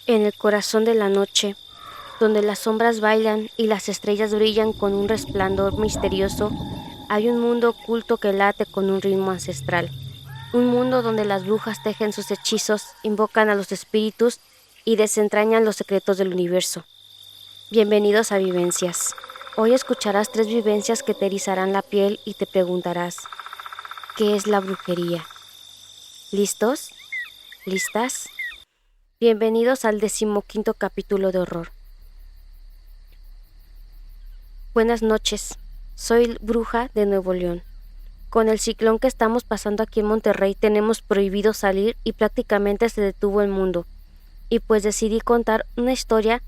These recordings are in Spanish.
En el corazón de la noche, donde las sombras bailan y las estrellas brillan con un resplandor misterioso, hay un mundo oculto que late con un ritmo ancestral. Un mundo donde las brujas tejen sus hechizos, invocan a los espíritus y desentrañan los secretos del universo. Bienvenidos a Vivencias. Hoy escucharás 3 vivencias que te erizarán la piel y te preguntarás, ¿qué es la brujería? ¿Listos? ¿Listas? Bienvenidos al 15º capítulo de horror. Buenas noches, soy Bruja de Nuevo León. Con el ciclón que estamos pasando aquí en Monterrey tenemos prohibido salir y prácticamente se detuvo el mundo. Y pues decidí contar una historia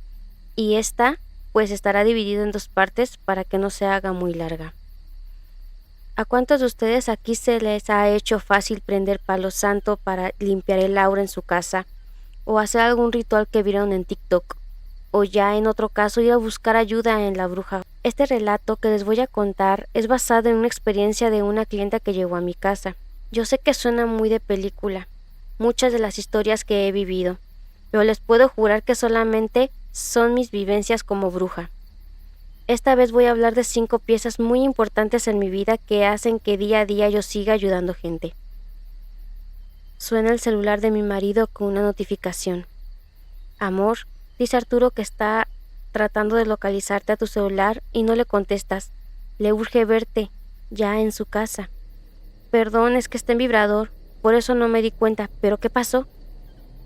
y esta pues estará dividida en 2 partes para que no se haga muy larga. ¿A cuántos de ustedes aquí se les ha hecho fácil prender palo santo para limpiar el aura en su casa o hacer algún ritual que vieron en TikTok? O ya en otro caso ir a buscar ayuda en la bruja. Este relato que les voy a contar es basado en una experiencia de una clienta que llegó a mi casa. Yo sé que suena muy de película, muchas de las historias que he vivido, pero les puedo jurar que solamente son mis vivencias como bruja. Esta vez voy a hablar de 5 piezas muy importantes en mi vida que hacen que día a día yo siga ayudando gente. Suena el celular de mi marido con una notificación. Amor, dice Arturo que está tratando de localizarte a tu celular y no le contestas. Le urge verte, ya en su casa. Perdón, es que está en vibrador, por eso no me di cuenta. ¿Pero qué pasó?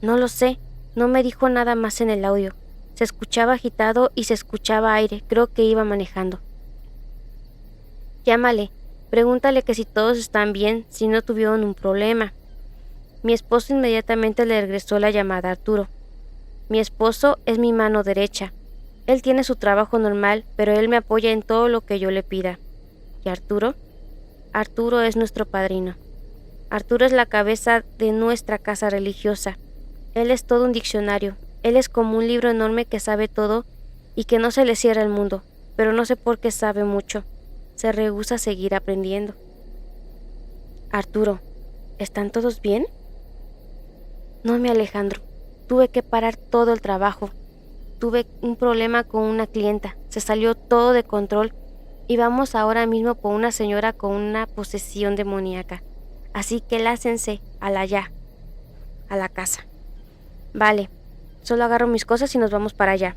No lo sé, no me dijo nada más en el audio. Se escuchaba agitado y se escuchaba aire, creo que iba manejando. Llámale, pregúntale que si todos están bien, si no tuvieron un problema. Mi esposo inmediatamente le regresó la llamada a Arturo. Mi esposo es mi mano derecha. Él tiene su trabajo normal, pero él me apoya en todo lo que yo le pida. ¿Y Arturo? Arturo es nuestro padrino. Arturo es la cabeza de nuestra casa religiosa. Él es todo un diccionario. Él es como un libro enorme que sabe todo y que no se le cierra el mundo, pero no sé por qué sabe mucho. Se rehúsa a seguir aprendiendo. Arturo, ¿están todos bien? No, mi Alejandro. Tuve que parar todo el trabajo. Tuve un problema con una clienta. Se salió todo de control y vamos ahora mismo por una señora con una posesión demoníaca. Así que lácense a la casa. Vale, solo agarro mis cosas y nos vamos para allá.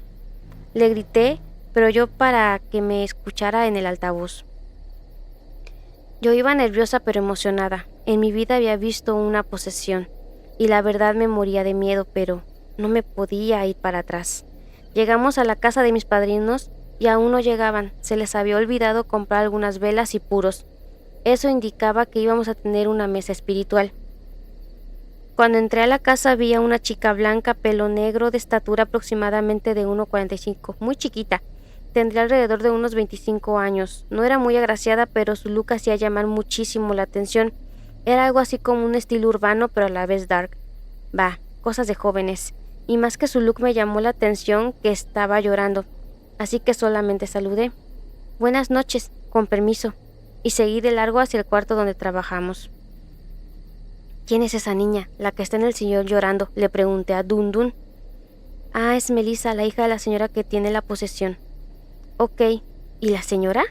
Le grité, pero yo para que me escuchara en el altavoz. Yo iba nerviosa pero emocionada. En mi vida había visto una posesión y la verdad me moría de miedo, pero no me podía ir para atrás. Llegamos a la casa de mis padrinos y aún no llegaban. Se les había olvidado comprar algunas velas y puros. Eso indicaba que íbamos a tener una mesa espiritual. Cuando entré a la casa vi a una chica blanca, pelo negro, de estatura aproximadamente de 1,45, muy chiquita. Tendría alrededor de unos 25 años. No era muy agraciada, pero su look hacía llamar muchísimo la atención. Era algo así como un estilo urbano, pero a la vez dark. Cosas de jóvenes. Y más que su look me llamó la atención que estaba llorando. Así que solamente saludé. Buenas noches, con permiso. Y seguí de largo hacia el cuarto donde trabajamos. ¿Quién es esa niña, la que está en el sillón llorando?, le pregunté a Dundun. Ah, es Melissa, la hija de la señora que tiene la posesión. Ok, ¿y la señora?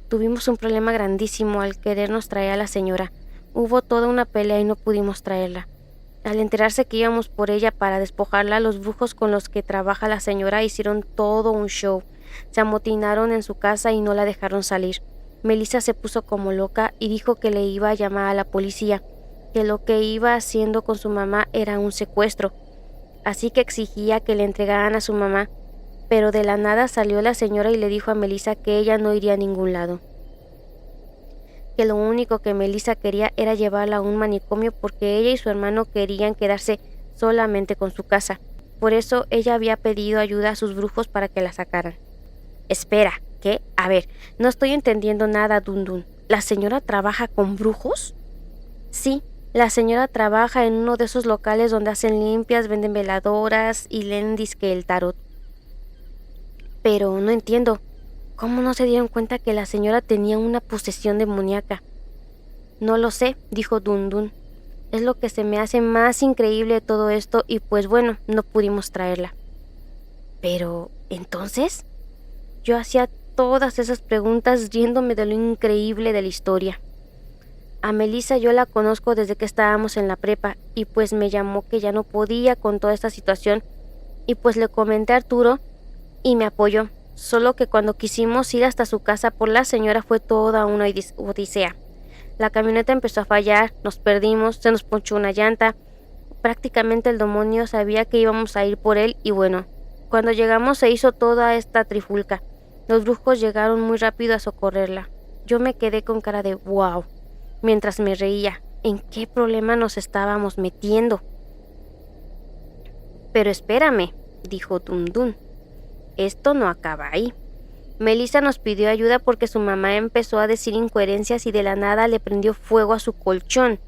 Tuvimos un problema grandísimo al querernos traer a la señora. Hubo toda una pelea y no pudimos traerla. Al enterarse que íbamos por ella para despojarla, los brujos con los que trabaja la señora hicieron todo un show. Se amotinaron en su casa y no la dejaron salir. Melissa se puso como loca y dijo que le iba a llamar a la policía, que lo que iba haciendo con su mamá era un secuestro. Así que exigía que le entregaran a su mamá, pero de la nada salió la señora y le dijo a Melissa que ella no iría a ningún lado. Que lo único que Melissa quería era llevarla a un manicomio porque ella y su hermano querían quedarse solamente con su casa. Por eso ella había pedido ayuda a sus brujos para que la sacaran. Espera, ¿qué? A ver, no estoy entendiendo nada, Dundun. ¿La señora trabaja con brujos? Sí, la señora trabaja en uno de esos locales donde hacen limpias, venden veladoras y leen disque el tarot. Pero no entiendo, ¿cómo no se dieron cuenta que la señora tenía una posesión demoníaca? No lo sé, dijo Dundun. Es lo que se me hace más increíble de todo esto y pues bueno, no pudimos traerla. Pero, ¿entonces? Yo hacía todas esas preguntas riéndome de lo increíble de la historia. A Melissa yo la conozco desde que estábamos en la prepa y pues me llamó que ya no podía con toda esta situación y pues le comenté a Arturo y me apoyó. Solo que cuando quisimos ir hasta su casa por la señora fue toda una odisea. La camioneta empezó a fallar, nos perdimos, se nos ponchó una llanta. Prácticamente el demonio sabía que íbamos a ir por él y bueno, cuando llegamos se hizo toda esta trifulca. Los brujos llegaron muy rápido a socorrerla. Yo me quedé con cara de wow, mientras me reía. ¿En qué problema nos estábamos metiendo? Pero espérame, dijo Dundun. Esto no acaba ahí. Melissa nos pidió ayuda porque su mamá empezó a decir incoherencias y de la nada le prendió fuego a su colchón.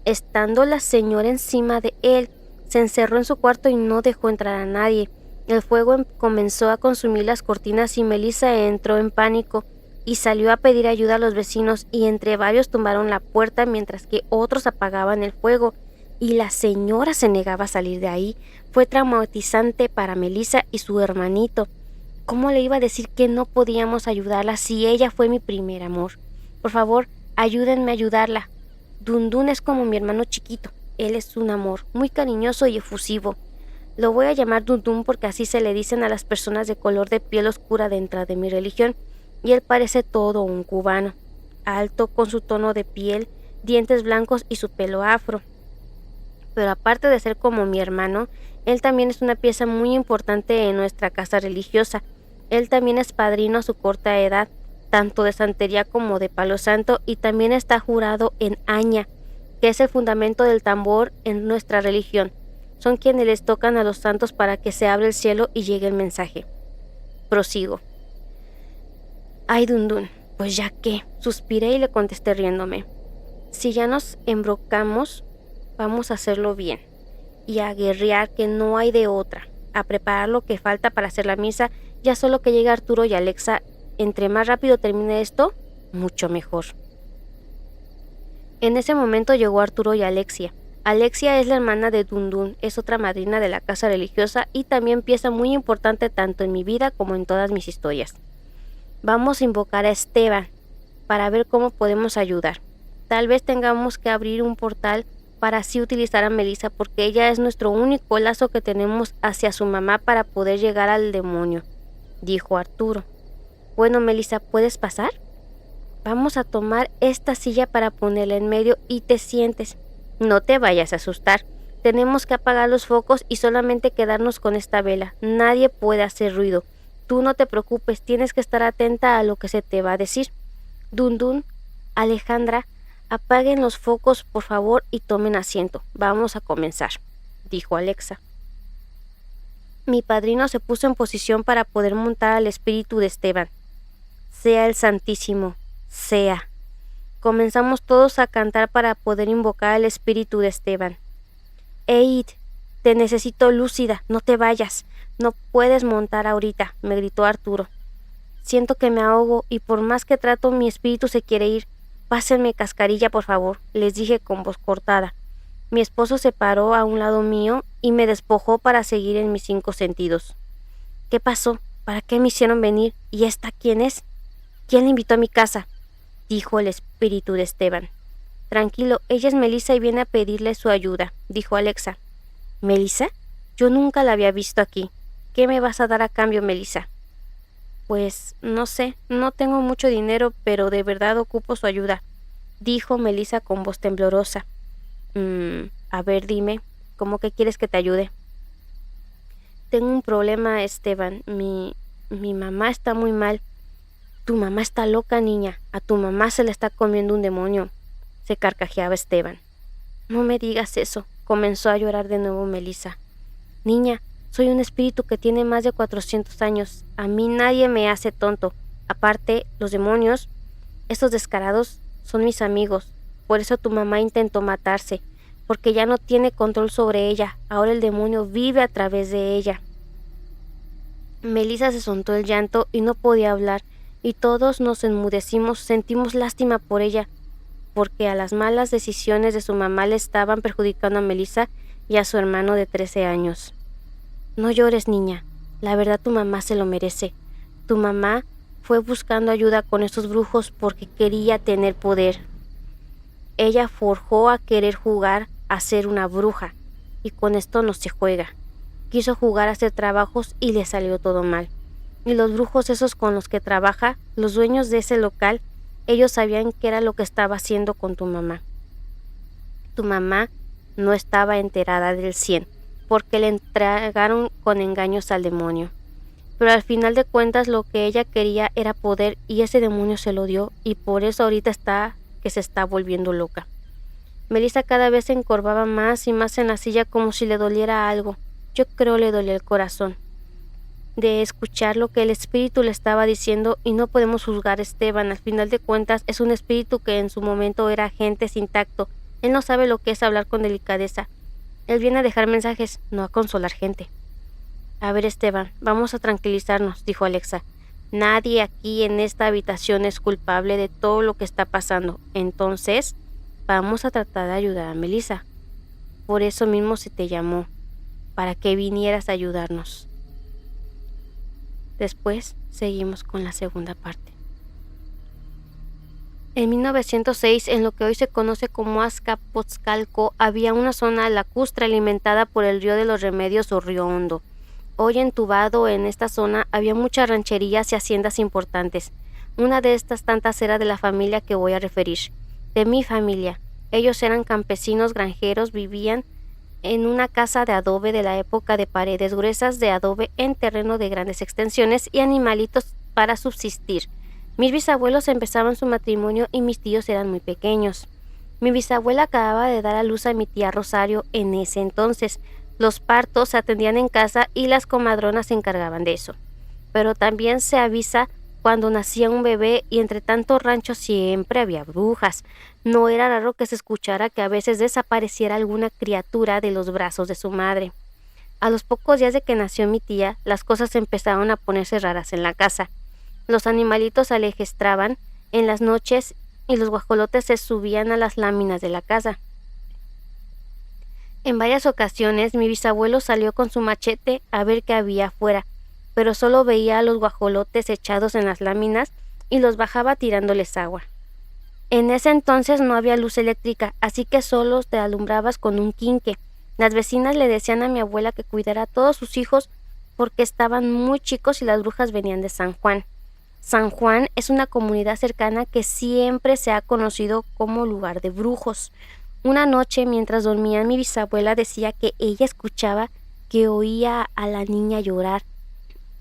Estando la señora encima de él, se encerró en su cuarto y no dejó entrar a nadie. El fuego comenzó a consumir las cortinas y Melissa entró en pánico y salió a pedir ayuda a los vecinos y entre varios tumbaron la puerta mientras que otros apagaban el fuego y la señora se negaba a salir de ahí. Fue traumatizante para Melissa y su hermanito. ¿Cómo le iba a decir que no podíamos ayudarla si ella fue mi primer amor? Por favor, ayúdenme a ayudarla. Dundun es como mi hermano chiquito. Él es un amor, muy cariñoso y efusivo. Lo voy a llamar Dundun porque así se le dicen a las personas de color de piel oscura dentro de mi religión, y él parece todo un cubano, alto con su tono de piel, dientes blancos y su pelo afro. Pero aparte de ser como mi hermano, él también es una pieza muy importante en nuestra casa religiosa. Él también es padrino a su corta edad, tanto de santería como de palo santo, y también está jurado en Aña, que es el fundamento del tambor en nuestra religión. Son quienes les tocan a los santos para que se abra el cielo y llegue el mensaje. Prosigo. Ay, Dundun, pues ya qué, suspiré y le contesté riéndome. Si ya nos embrocamos, vamos a hacerlo bien y a guerrear que no hay de otra, a preparar lo que falta para hacer la misa, ya solo que llegue Arturo y Alexa. Entre más rápido termine esto, mucho mejor. En ese momento llegó Arturo y Alexia. Alexia es la hermana de Dundun, es otra madrina de la casa religiosa y también pieza muy importante tanto en mi vida como en todas mis historias. Vamos a invocar a Esteban para ver cómo podemos ayudar. Tal vez tengamos que abrir un portal para así utilizar a Melissa porque ella es nuestro único lazo que tenemos hacia su mamá para poder llegar al demonio, dijo Arturo. Bueno, Melissa, ¿puedes pasar? Vamos a tomar esta silla para ponerla en medio y te sientes. No te vayas a asustar. Tenemos que apagar los focos y solamente quedarnos con esta vela. Nadie puede hacer ruido. Tú no te preocupes, tienes que estar atenta a lo que se te va a decir. Dundun, Alejandra, apaguen los focos, por favor, y tomen asiento. Vamos a comenzar, dijo Alexa. Mi padrino se puso en posición para poder montar al espíritu de Esteban. Sea el Santísimo, sea. Comenzamos todos a cantar para poder invocar al espíritu de Esteban. Eid, te necesito lúcida, no te vayas. No puedes montar ahorita, me gritó Arturo. Siento que me ahogo y por más que trato mi espíritu se quiere ir. Pásenme cascarilla, por favor, les dije con voz cortada. Mi esposo se paró a un lado mío y me despojó para seguir en mis 5 sentidos. ¿Qué pasó? ¿Para qué me hicieron venir? ¿Y esta quién es? ¿Quién la invitó a mi casa?, dijo el espíritu de Esteban. Tranquilo, ella es Melissa y viene a pedirle su ayuda, dijo Alexa. ¿Melissa? Yo nunca la había visto aquí. ¿Qué me vas a dar a cambio, Melissa? Pues no sé, no tengo mucho dinero, pero de verdad ocupo su ayuda, dijo Melissa con voz temblorosa. A ver, dime, ¿cómo que quieres que te ayude? Tengo un problema, Esteban. Mi mamá está muy mal. Tu mamá está loca, niña. A tu mamá se le está comiendo un demonio, se carcajeaba Esteban. No me digas eso, comenzó a llorar de nuevo Melissa. Niña, soy un espíritu que tiene más de 400 años. A mí nadie me hace tonto. Aparte, los demonios, estos descarados, son mis amigos. Por eso tu mamá intentó matarse, porque ya no tiene control sobre ella. Ahora el demonio vive a través de ella. Melissa se soltó el llanto y no podía hablar, y todos nos enmudecimos, sentimos lástima por ella. porque a las malas decisiones de su mamá le estaban perjudicando a Melissa y a su hermano de 13 años. No llores, niña. La verdad tu mamá se lo merece. Tu mamá fue buscando ayuda con esos brujos porque quería tener poder. Ella forjó a querer jugar a ser una bruja, y con esto no se juega. Quiso jugar a hacer trabajos y le salió todo mal. Y los brujos esos con los que trabaja, los dueños de ese local, ellos sabían qué era lo que estaba haciendo con tu mamá. Tu mamá no estaba enterada del 100, porque le entregaron con engaños al demonio. Pero al final de cuentas lo que ella quería era poder y ese demonio se lo dio y por eso ahorita se está volviendo loca. Melissa cada vez se encorvaba más y más en la silla como si le doliera algo. Yo creo le dolía el corazón de escuchar lo que el espíritu le estaba diciendo y no podemos juzgar a Esteban. Al final de cuentas es un espíritu que en su momento era agente sin tacto. Él no sabe lo que es hablar con delicadeza. Él viene a dejar mensajes, no a consolar gente. A ver, Esteban, vamos a tranquilizarnos, dijo Alexa. Nadie aquí en esta habitación es culpable de todo lo que está pasando. Entonces, vamos a tratar de ayudar a Melissa. Por eso mismo se te llamó, para que vinieras a ayudarnos. Después, seguimos con la segunda parte. En 1906, en lo que hoy se conoce como Azcapotzalco, había una zona lacustre alimentada por el río de los Remedios o Río Hondo. Hoy entubado en esta zona había muchas rancherías y haciendas importantes. Una de estas tantas era de la familia que voy a referir, de mi familia. Ellos eran campesinos granjeros, vivían en una casa de adobe de la época de paredes gruesas de adobe en terreno de grandes extensiones y animalitos para subsistir. Mis bisabuelos empezaban su matrimonio y mis tíos eran muy pequeños. Mi bisabuela acababa de dar a luz a mi tía Rosario en ese entonces. Los partos se atendían en casa y las comadronas se encargaban de eso. Pero también se avisa cuando nacía un bebé y entre tanto rancho siempre había brujas. No era raro que se escuchara que a veces desapareciera alguna criatura de los brazos de su madre. A los pocos días de que nació mi tía, las cosas empezaron a ponerse raras en la casa. Los animalitos se alejestraban en las noches y los guajolotes se subían a las láminas de la casa. En varias ocasiones mi bisabuelo salió con su machete a ver qué había afuera, pero solo veía a los guajolotes echados en las láminas y los bajaba tirándoles agua. En ese entonces no había luz eléctrica, así que solo te alumbrabas con un quinque. Las vecinas le decían a mi abuela que cuidara a todos sus hijos porque estaban muy chicos y las brujas venían de San Juan. San Juan es una comunidad cercana que siempre se ha conocido como lugar de brujos. Una noche, mientras dormía, mi bisabuela decía que ella escuchaba que oía a la niña llorar,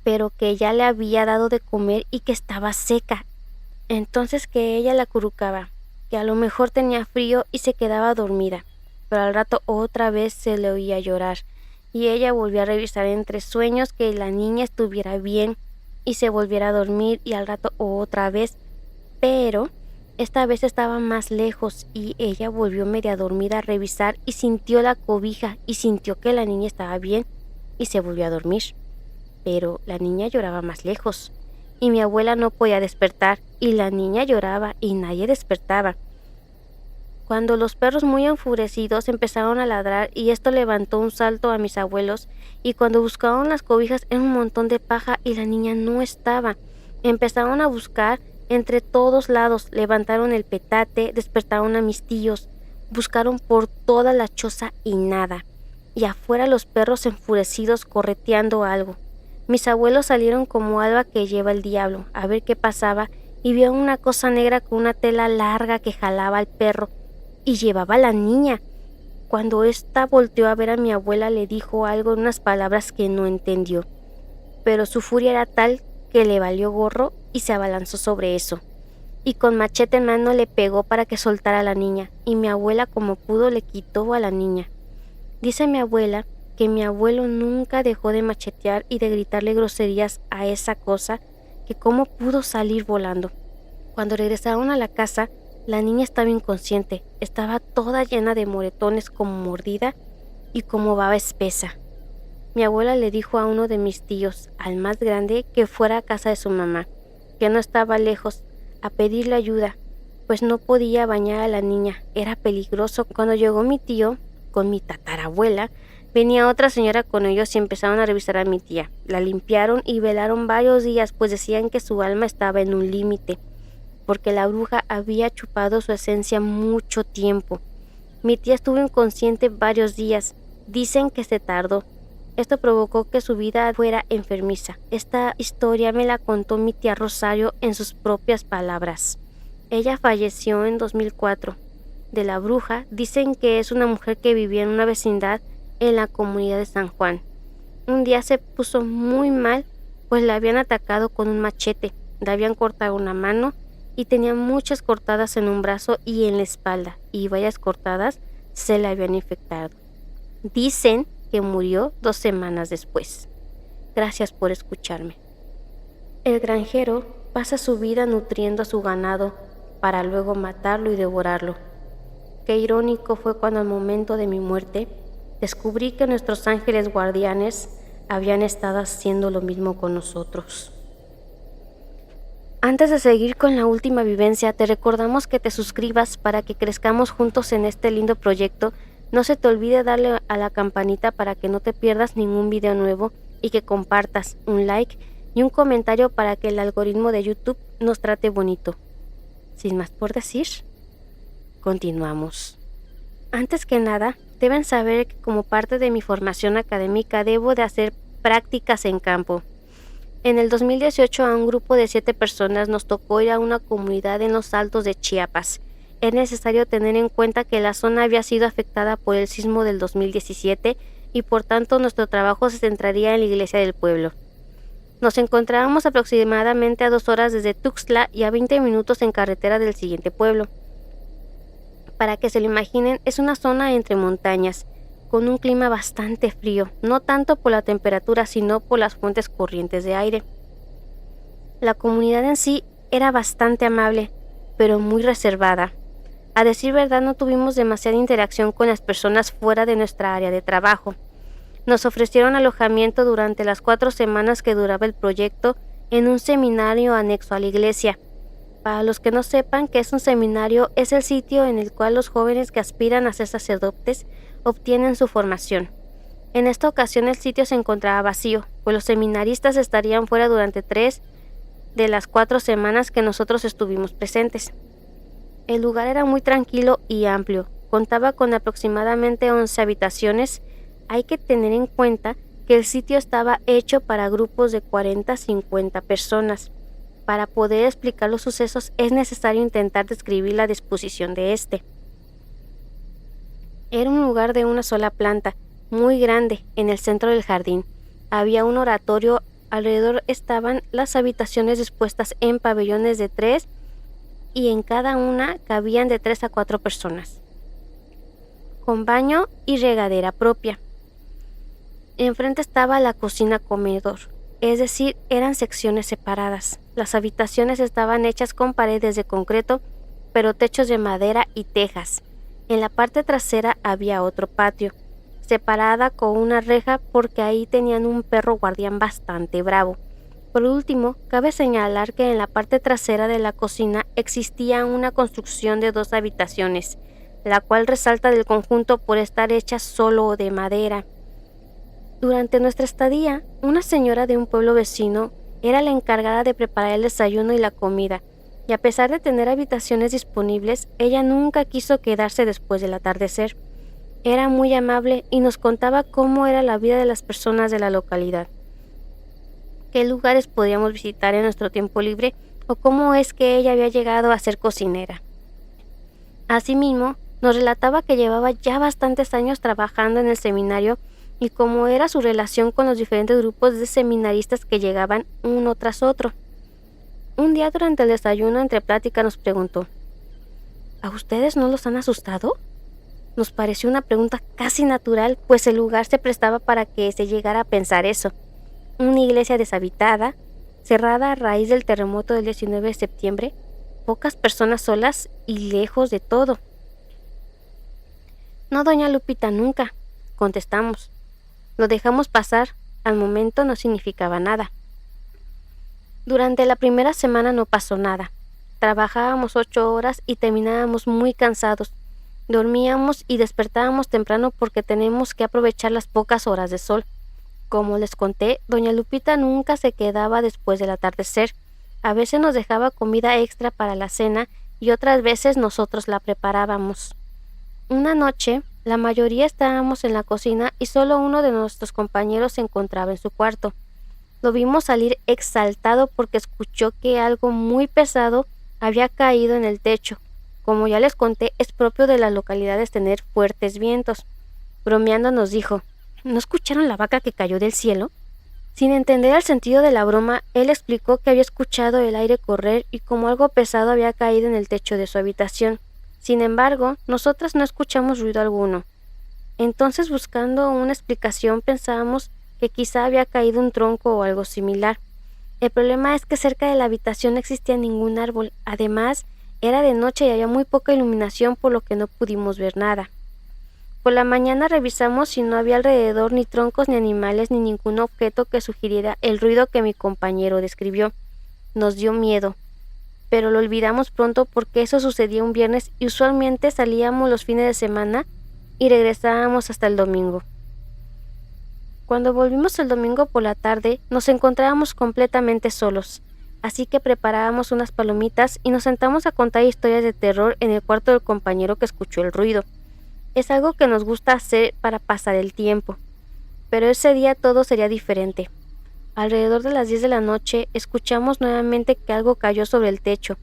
pero que ya le había dado de comer y que estaba seca. Entonces que ella la acurrucaba, que a lo mejor tenía frío y se quedaba dormida, pero al rato otra vez se le oía llorar, y ella volvió a revisar entre sueños que la niña estuviera bien y se volviera a dormir y al rato otra vez, pero esta vez estaba más lejos y ella volvió media dormida a revisar y sintió la cobija y sintió que la niña estaba bien y se volvió a dormir. Pero la niña lloraba más lejos y mi abuela no podía despertar y la niña lloraba y nadie despertaba. Cuando los perros muy enfurecidos empezaron a ladrar y esto levantó un salto a mis abuelos y cuando buscaron las cobijas era un montón de paja y la niña no estaba. Empezaron a buscar entre todos lados, levantaron el petate, despertaron a mis tíos, buscaron por toda la choza y nada. Y afuera los perros enfurecidos correteando algo. Mis abuelos salieron como alba que lleva el diablo a ver qué pasaba y vieron una cosa negra con una tela larga que jalaba al perro y llevaba a la niña. Cuando ésta volteó a ver a mi abuela le dijo algo en unas palabras que no entendió, pero su furia era tal que le valió gorro y se abalanzó sobre eso, y con machete en mano le pegó para que soltara a la niña, y mi abuela como pudo le quitó a la niña. Dice mi abuela que mi abuelo nunca dejó de machetear y de gritarle groserías a esa cosa, que cómo pudo salir volando. Cuando regresaron a la casa, la niña estaba inconsciente, estaba toda llena de moretones como mordida y como baba espesa. Mi abuela le dijo a uno de mis tíos, al más grande, que fuera a casa de su mamá, que no estaba lejos, a pedirle ayuda, pues no podía bañar a la niña, era peligroso. Cuando llegó mi tío con mi tatarabuela, venía otra señora con ellos y empezaron a revisar a mi tía. La limpiaron y velaron varios días, pues decían que su alma estaba en un límite, porque la bruja había chupado su esencia mucho tiempo. Mi tía estuvo inconsciente varios días. Dicen que se tardó. Esto provocó que su vida fuera enfermiza. Esta historia me la contó mi tía Rosario en sus propias palabras. Ella falleció en 2004. De la bruja dicen que es una mujer que vivía en una vecindad en la comunidad de San Juan. Un día se puso muy mal, pues la habían atacado con un machete, le habían cortado una mano y tenía muchas cortadas en un brazo y en la espalda, y varias cortadas se le habían infectado. Dicen que murió 2 semanas después. Gracias por escucharme. El granjero pasa su vida nutriendo a su ganado para luego matarlo y devorarlo. Qué irónico fue cuando al momento de mi muerte descubrí que nuestros ángeles guardianes habían estado haciendo lo mismo con nosotros. Antes de seguir con la última vivencia, te recordamos que te suscribas para que crezcamos juntos en este lindo proyecto. No se te olvide darle a la campanita para que no te pierdas ningún video nuevo y que compartas un like y un comentario para que el algoritmo de YouTube nos trate bonito. Sin más por decir, continuamos. Antes que nada, deben saber que como parte de mi formación académica debo de hacer prácticas en campo. En el 2018 a un grupo de 7 personas nos tocó ir a una comunidad en los Altos de Chiapas. Es necesario tener en cuenta que la zona había sido afectada por el sismo del 2017 y por tanto nuestro trabajo se centraría en la iglesia del pueblo. Nos encontrábamos aproximadamente a 2 horas desde Tuxtla y a 20 minutos en carretera del siguiente pueblo. Para que se lo imaginen, es una zona entre montañas, con un clima bastante frío, no tanto por la temperatura, sino por las fuertes corrientes de aire. La comunidad en sí era bastante amable, pero muy reservada. A decir verdad, no tuvimos demasiada interacción con las personas fuera de nuestra área de trabajo. Nos ofrecieron alojamiento durante las 4 semanas que duraba el proyecto en un seminario anexo a la iglesia. Para los que no sepan qué es un seminario, es el sitio en el cual los jóvenes que aspiran a ser sacerdotes obtienen su formación. En esta ocasión el sitio se encontraba vacío, pues los seminaristas estarían fuera durante 3 de las 4 semanas que nosotros estuvimos presentes. El lugar era muy tranquilo y amplio, contaba con aproximadamente 11 habitaciones. Hay que tener en cuenta que el sitio estaba hecho para grupos de 40 a 50 personas. Para poder explicar los sucesos es necesario intentar describir la disposición de este. Era un lugar de una sola planta, muy grande, en el centro del jardín. Había un oratorio, alrededor estaban las habitaciones dispuestas en pabellones de 3 y en cada una cabían de 3 a 4 personas, con baño y regadera propia. Enfrente estaba la cocina-comedor, es decir, eran secciones separadas. Las habitaciones estaban hechas con paredes de concreto, pero techos de madera y tejas. En la parte trasera había otro patio, separada con una reja porque ahí tenían un perro guardián bastante bravo. Por último, cabe señalar que en la parte trasera de la cocina existía una construcción de 2 habitaciones, la cual resalta del conjunto por estar hecha solo de madera. Durante nuestra estadía, una señora de un pueblo vecino era la encargada de preparar el desayuno y la comida, y a pesar de tener habitaciones disponibles, ella nunca quiso quedarse después del atardecer. Era muy amable y nos contaba cómo era la vida de las personas de la localidad, qué lugares podíamos visitar en nuestro tiempo libre o cómo es que ella había llegado a ser cocinera. Asimismo, nos relataba que llevaba ya bastantes años trabajando en el seminario y cómo era su relación con los diferentes grupos de seminaristas que llegaban uno tras otro. Un día durante el desayuno entre plática nos preguntó: ¿a ustedes no los han asustado? Nos pareció una pregunta casi natural, pues el lugar se prestaba para que se llegara a pensar eso. Una iglesia deshabitada, cerrada a raíz del terremoto del 19 de septiembre, pocas personas solas y lejos de todo. No, doña Lupita, nunca, contestamos. Lo dejamos pasar, al momento no significaba nada. Durante la primera semana no pasó nada, Trabajábamos 8 horas y terminábamos muy cansados. Dormíamos y despertábamos temprano porque tenemos que aprovechar las pocas horas de sol. Como les conté, doña Lupita nunca se quedaba después del atardecer. A veces nos dejaba comida extra para la cena y otras veces nosotros la preparábamos. Una noche, la mayoría estábamos en la cocina y solo uno de nuestros compañeros se encontraba en su cuarto. Lo vimos salir exaltado porque escuchó que algo muy pesado había caído en el techo. Como ya les conté, es propio de las localidades tener fuertes vientos. Bromeando nos dijo: ¿No escucharon la vaca que cayó del cielo? Sin entender el sentido de la broma, él explicó que había escuchado el aire correr y como algo pesado había caído en el techo de su habitación. Sin embargo, nosotras no escuchamos ruido alguno. Entonces, buscando una explicación, pensábamos que quizá había caído un tronco o algo similar. El problema es que cerca de la habitación no existía ningún árbol. Además, era de noche y había muy poca iluminación, por lo que no pudimos ver nada. Por la mañana revisamos si no había alrededor ni troncos ni animales ni ningún objeto que sugiriera el ruido que mi compañero describió. Nos dio miedo, pero lo olvidamos pronto porque eso sucedía un viernes y usualmente salíamos los fines de semana y regresábamos hasta el domingo. Cuando volvimos el domingo por la tarde, nos encontrábamos completamente solos, así que preparábamos unas palomitas y nos sentamos a contar historias de terror en el cuarto del compañero que escuchó el ruido. Es algo que nos gusta hacer para pasar el tiempo, pero ese día todo sería diferente. Alrededor de las 10 de la noche, escuchamos nuevamente que algo cayó sobre el techo,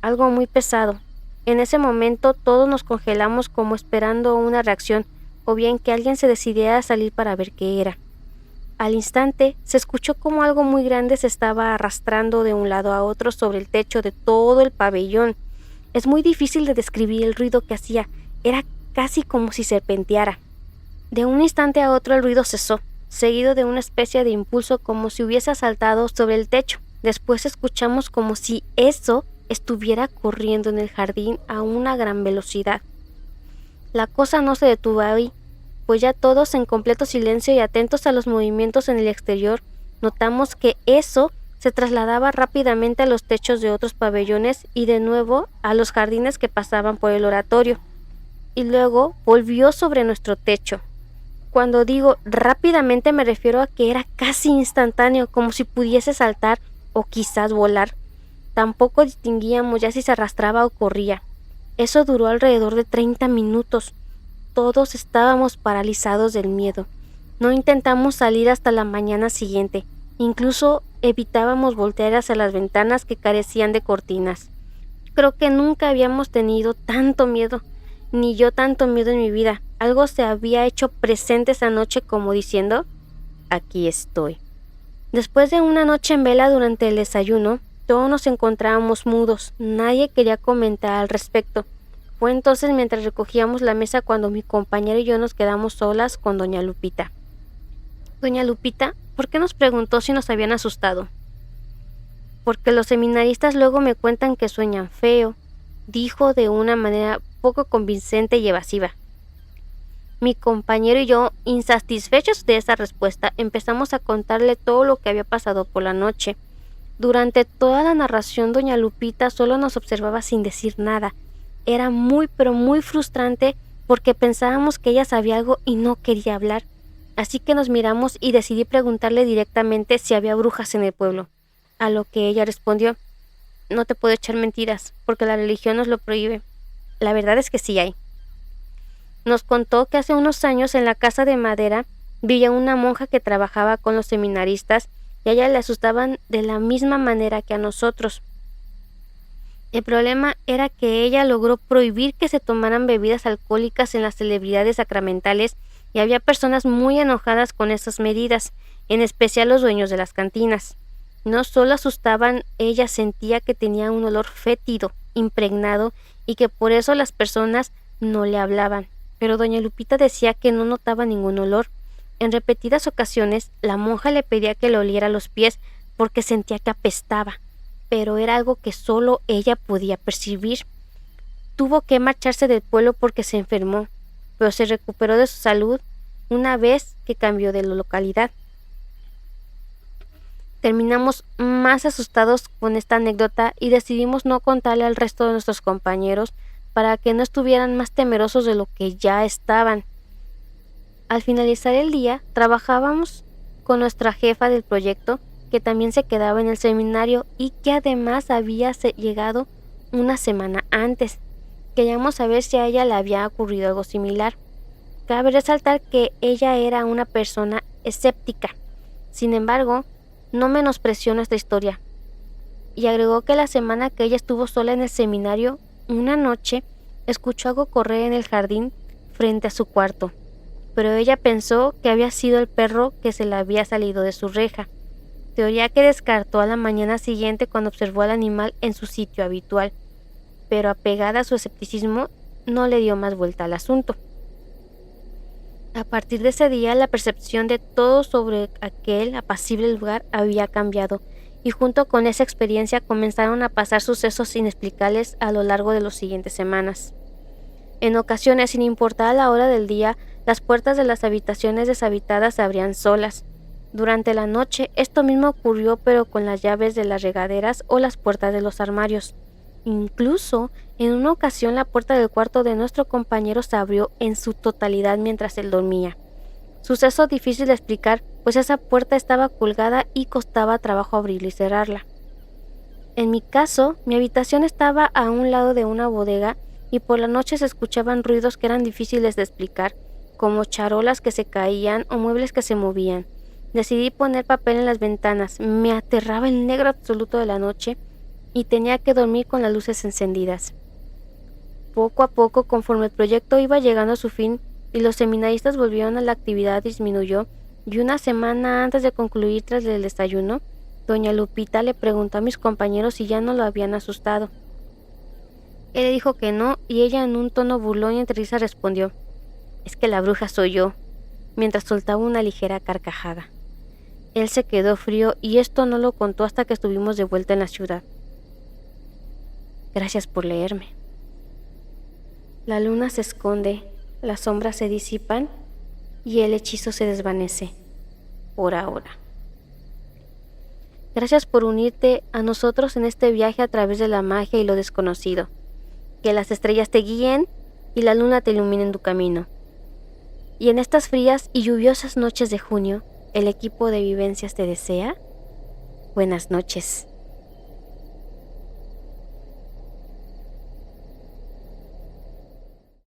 algo muy pesado. En ese momento todos nos congelamos como esperando una reacción, o bien que alguien se decidiera a salir para ver qué era. Al instante, se escuchó como algo muy grande se estaba arrastrando de un lado a otro sobre el techo de todo el pabellón. Es muy difícil de describir el ruido que hacía, era casi como si serpenteara. De un instante a otro el ruido cesó, seguido de una especie de impulso como si hubiese saltado sobre el techo. Después escuchamos como si eso estuviera corriendo en el jardín a una gran velocidad. La cosa no se detuvo ahí, pues ya todos en completo silencio y atentos a los movimientos en el exterior, notamos que eso se trasladaba rápidamente a los techos de otros pabellones y de nuevo a los jardines que pasaban por el oratorio, y luego volvió sobre nuestro techo. Cuando digo rápidamente me refiero a que era casi instantáneo, como si pudiese saltar o quizás volar. Tampoco distinguíamos ya si se arrastraba o corría. Eso duró alrededor de 30 minutos. Todos estábamos paralizados del miedo. No intentamos salir hasta la mañana siguiente. Incluso evitábamos voltear hacia las ventanas que carecían de cortinas. Creo que nunca habíamos tenido tanto miedo, ni yo tanto miedo en mi vida. Algo se había hecho presente esa noche como diciendo: aquí estoy. Después de una noche en vela durante el desayuno, todos nos encontrábamos mudos. Nadie quería comentar al respecto. Fue entonces mientras recogíamos la mesa cuando mi compañera y yo nos quedamos solas con doña Lupita. Doña Lupita, ¿por qué nos preguntó si nos habían asustado? Porque los seminaristas luego me cuentan que sueñan feo, dijo de una manera poco convincente y evasiva. Mi compañero y yo, insatisfechos de esa respuesta, empezamos a contarle todo lo que había pasado por la noche. Durante toda la narración, doña Lupita solo nos observaba sin decir nada. Era muy pero muy frustrante porque pensábamos que ella sabía algo y no quería hablar. Así que nos miramos y decidí preguntarle directamente si había brujas en el pueblo. A lo que ella respondió: no te puedo echar mentiras, porque la religión nos lo prohíbe. La verdad es que sí hay. Nos contó que hace unos años en la casa de madera vivía una monja que trabajaba con los seminaristas y a ella le asustaban de la misma manera que a nosotros. El problema era que ella logró prohibir que se tomaran bebidas alcohólicas en las celebridades sacramentales y había personas muy enojadas con esas medidas, en especial los dueños de las cantinas. No solo asustaban, ella sentía que tenía un olor fétido, impregnado, y que por eso las personas no le hablaban. Pero doña Lupita decía que no notaba ningún olor. En repetidas ocasiones, la monja le pedía que le oliera los pies porque sentía que apestaba, pero era algo que solo ella podía percibir. Tuvo que marcharse del pueblo porque se enfermó, pero se recuperó de su salud una vez que cambió de localidad. Terminamos más asustados con esta anécdota y decidimos no contarle al resto de nuestros compañeros para que no estuvieran más temerosos de lo que ya estaban. Al finalizar el día, trabajábamos con nuestra jefa del proyecto, que también se quedaba en el seminario y que además había llegado una semana antes. Queríamos saber si a ella le había ocurrido algo similar. Cabe resaltar que ella era una persona escéptica. Sin embargo, no menospreció nuestra historia y agregó que la semana que ella estuvo sola en el seminario, una noche escuchó algo correr en el jardín frente a su cuarto, pero ella pensó que había sido el perro que se le había salido de su reja, teoría que descartó a la mañana siguiente cuando observó al animal en su sitio habitual, pero apegada a su escepticismo no le dio más vuelta al asunto. A partir de ese día, la percepción de todos sobre aquel apacible lugar había cambiado, y junto con esa experiencia comenzaron a pasar sucesos inexplicables a lo largo de las siguientes semanas. En ocasiones, sin importar la hora del día, las puertas de las habitaciones deshabitadas se abrían solas. Durante la noche, esto mismo ocurrió, pero con las llaves de las regaderas o las puertas de los armarios. Incluso, en una ocasión la puerta del cuarto de nuestro compañero se abrió en su totalidad mientras él dormía. Suceso difícil de explicar, pues esa puerta estaba colgada y costaba trabajo abrirla y cerrarla. En mi caso, mi habitación estaba a un lado de una bodega y por la noche se escuchaban ruidos que eran difíciles de explicar, como charolas que se caían o muebles que se movían. Decidí poner papel en las ventanas, me aterraba el negro absoluto de la noche y tenía que dormir con las luces encendidas. Poco a poco, conforme el proyecto iba llegando a su fin y los seminaristas volvieron a la actividad disminuyó, y una semana antes de concluir tras el desayuno, doña Lupita le preguntó a mis compañeros si ya no lo habían asustado. Él le dijo que no, y ella en un tono burlón y entre risas respondió: «Es que la bruja soy yo», mientras soltaba una ligera carcajada. Él se quedó frío y esto no lo contó hasta que estuvimos de vuelta en la ciudad. Gracias por leerme. La luna se esconde, las sombras se disipan y el hechizo se desvanece, por ahora. Gracias por unirte a nosotros en este viaje a través de la magia y lo desconocido. Que las estrellas te guíen y la luna te ilumine en tu camino. Y en estas frías y lluviosas noches de junio, el equipo de Vivencias te desea buenas noches.